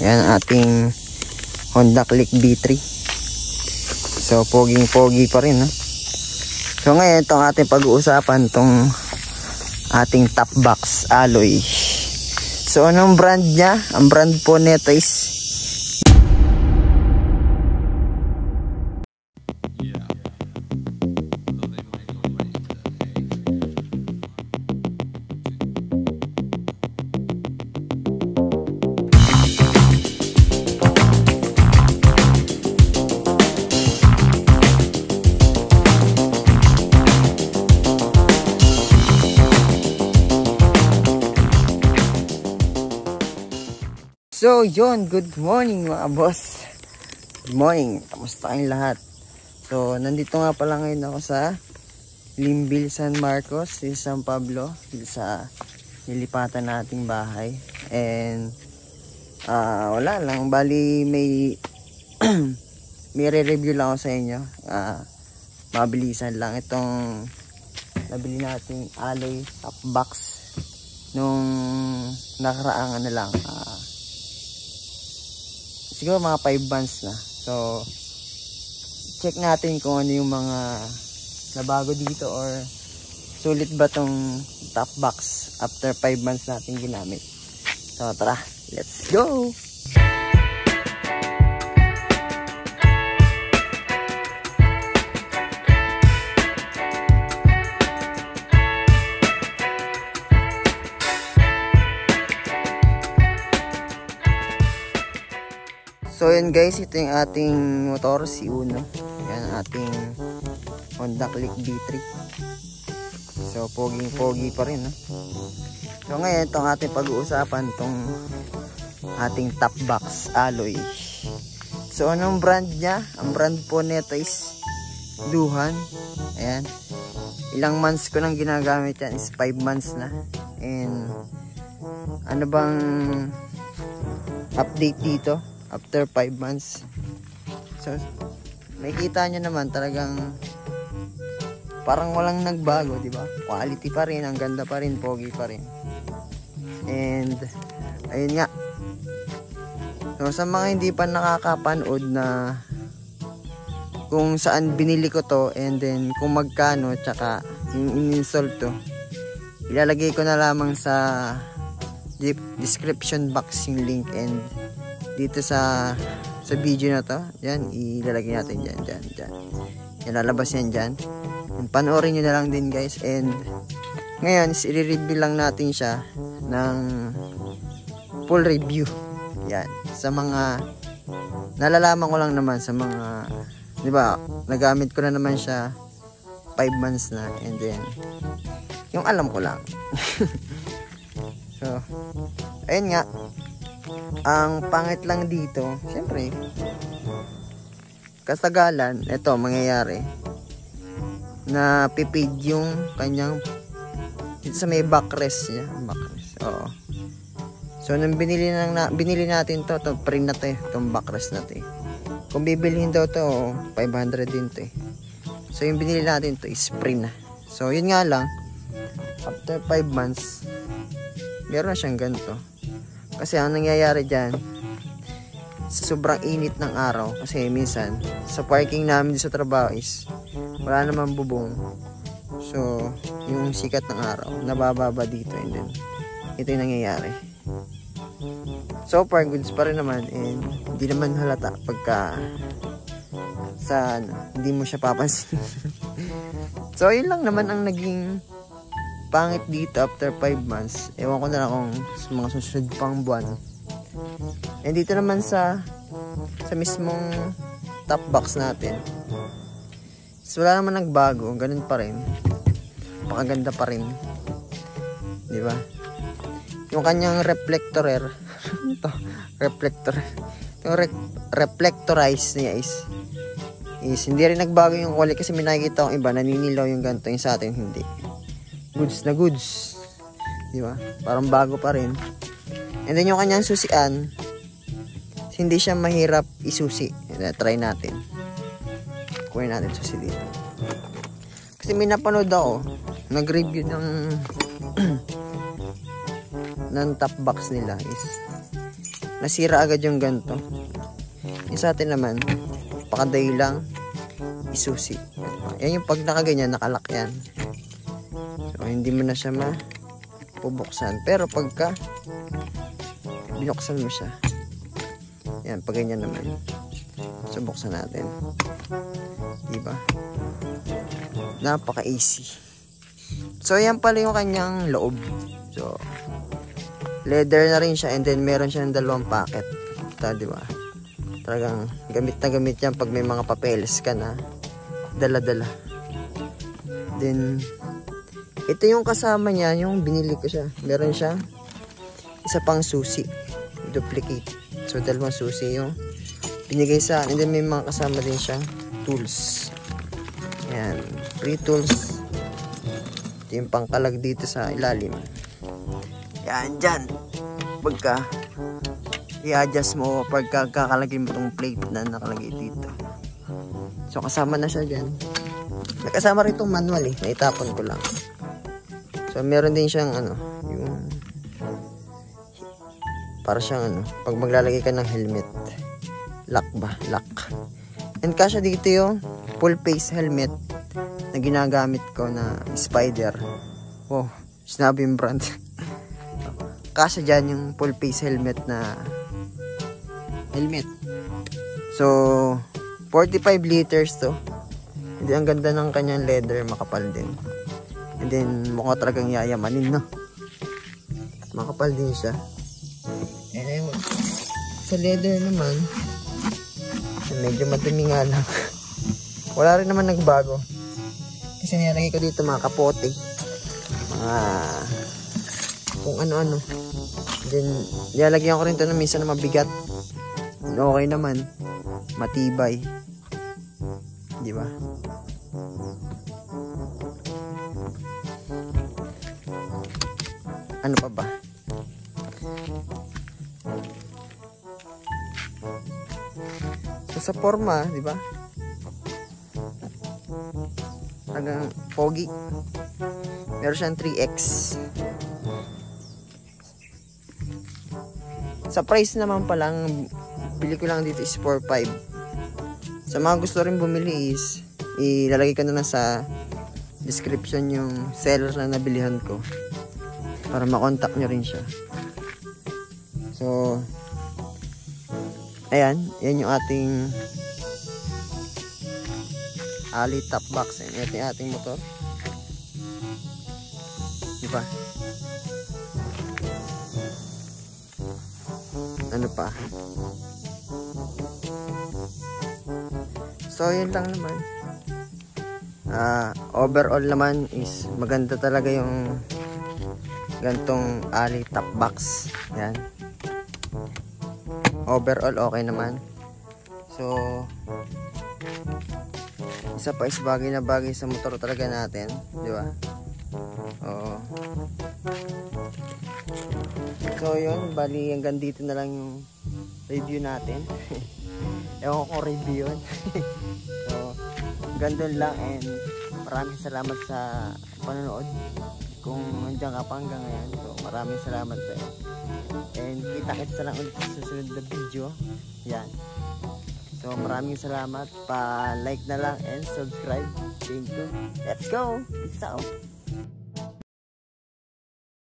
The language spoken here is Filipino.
Yan ating Honda Click B3. So poging-pogi pa rin, no? So ngayon itong ating pag-uusapan, tong ating top box alloy. So anong brand niya? Ang brand po nito is So yun, good morning mga boss. Good morning, kamusta kayong lahat? So nandito nga pala ngayon ako sa Limbil San Marcos, sa San Pablo, sa nilipatan nating bahay. And wala lang, bali may may re-review lang ako sa inyo. Mabilisan lang itong nabili nating alloy top box nung nakaraang ano lang, siguro mga 5 months na. So check natin kung ano yung mga nabago dito, or sulit ba tong top box after 5 months natin ginamit. So tara, let's go! So yun guys, ito yung ating motor, si Uno. Yan ating Honda Click B3. So poging-pogi pa rin, no? So ngayon itong ating pag-uusapan, tong ating top box alloy. So anong brand niya? Ang brand po nito is Luhan. Ayan. Ilang months ko nang ginagamit yan, is 5 months na. And ano bang update dito after 5 months? So makikita nyo naman talagang parang walang nagbago, di ba? Quality pa rin, ang ganda pa rin, pogi pa rin. And ayun nga. So sa mga hindi pa nakakapanood na kung saan binili ko to, and then kung magkano, tsaka yung in-install to, ilalagay ko na lamang sa description box yung link, and dito sa video na to, yan, ilalagay natin dyan. Yan, lalabas yan dyan. And panoorin nyo na lang din guys. And ngayon, i-review lang natin siya ng full review. Yan, sa mga nalalaman ko lang naman, sa mga, di ba, nagamit ko na naman siya 5 months na, and then yung alam ko lang. So ayun nga, ang pangit lang dito, syempre kasagalan, ito mangyayari na pipid yung kanyang dito sa may backrest niya, backrest. Oo. So nung binili natin to print na to, itong backrest na to. Kung bibilihin daw to, 500 din to. So yung binili natin to is print na. So yun nga lang, after 5 months meron na siyang ganito. Kasi ang nangyayari dyan, sa sobrang init ng araw, kasi minsan sa parking namin sa trabaho is wala naman bubong. So yung sikat ng araw nabababa dito, and then ito yung nangyayari. So far goods pa rin naman, and hindi naman halata pagka sa hindi mo siya papansin. So yun lang naman ang naging pangit dito after 5 months. Ewan ko na lang kung sa mga susunod pang buwan. And dito naman sa mismong top box natin, so wala naman nagbago, ganun pa rin, pakaganda pa rin, di ba? Yung kanyang reflector reflectorize niya is hindi rin nagbago yung quality, kasi may nakikita akong iba naninilaw yung ganito, yung sa atin hindi. Goods na goods, di ba? Parang bago pa rin. And then yung kanyang susian, hindi siya mahirap isusi. Try natin. Kunin natin susi dito. Kasi may napanood ako, nag-review ng top box nila is nasira agad yung ganto. Yung sa atin naman, pakaday lang, isusi. Yan yung pag nakaganyan, nakalak yan. So, hindi mo na siya mapubuksan. Pero pagka binuksan mo siya, yan, pag ganyan naman. So, buksan natin. Diba? Napaka-easy. So, yan pala yung kanyang loob. So, leather na rin siya, and then meron siya ng 2 packet. Ito, diba? Talagang gamit na gamit yan pag may mga papeles ka na dala-dala. Then, ito yung kasama niya, yung binili ko siya. Meron siya isa pang susi. Duplicate. So, 2 susi yung binigay sa akin. And then, may mga kasama din siyang tools. Ayan. Free tools. Ito yung pangkalag dito sa ilalim. Yan, dyan. Pagka i-adjust mo, pagka kakalagay mo itong plate na nakalagay dito. So, kasama na siya dyan. Nakasama rin itong manual eh. Naitapon ko lang. So, meron din siyang yung para siyang pag maglalagay ka ng helmet. Lock ba? Lock. And kasya dito yung full face helmet na ginagamit ko na Spider. Wow, sinabi yung brand. Kasya dyan yung full face helmet na helmet. So, 45 liters to. Hindi, ang ganda ng kanyang leather, makapal din. And then, mukha talagang yayamanin, no? Makapal din siya. And then, sa leather naman, medyo madumi nga lang. Wala rin naman nagbago. Kasi nilagay ko dito mga kapote. Mga kung ano-ano. Then, nilalagyan ko rin ito na minsan na mabigat. Okay naman. Matibay. Di ba? Ano pa ba? So, sa forma, di ba? Hanggang pogi. Meron siyang 3X. Sa price naman pa lang, bili ko lang dito is 4.5. Sa mga gusto rin bumili is ilalagay ko na lang sa description yung seller na nabilihan ko para makontak nyo rin siya. So, ayan, yan yung ating Ali top box. Ayan, ito yung ating motor. Diba? Ano pa? So, yun lang naman. Overall naman is maganda talaga yung gantong Ali top box. Yan. Overall okay naman. So, isa pa is bagay na bagay sa motor talaga natin, di ba? Oo. So yun, bali hanggang dito na lang yung review natin. Ewan ko review yun. So, gandun lang, and maraming salamat sa panonood. Kung nandiyan ka pa hanggang ngayon, so maraming salamat sa iyo. And kita-kits na lang ulit sa susunod na video. Yan. So maraming salamat. Pa-like na lang and subscribe. Thank you. Let's go! Peace out!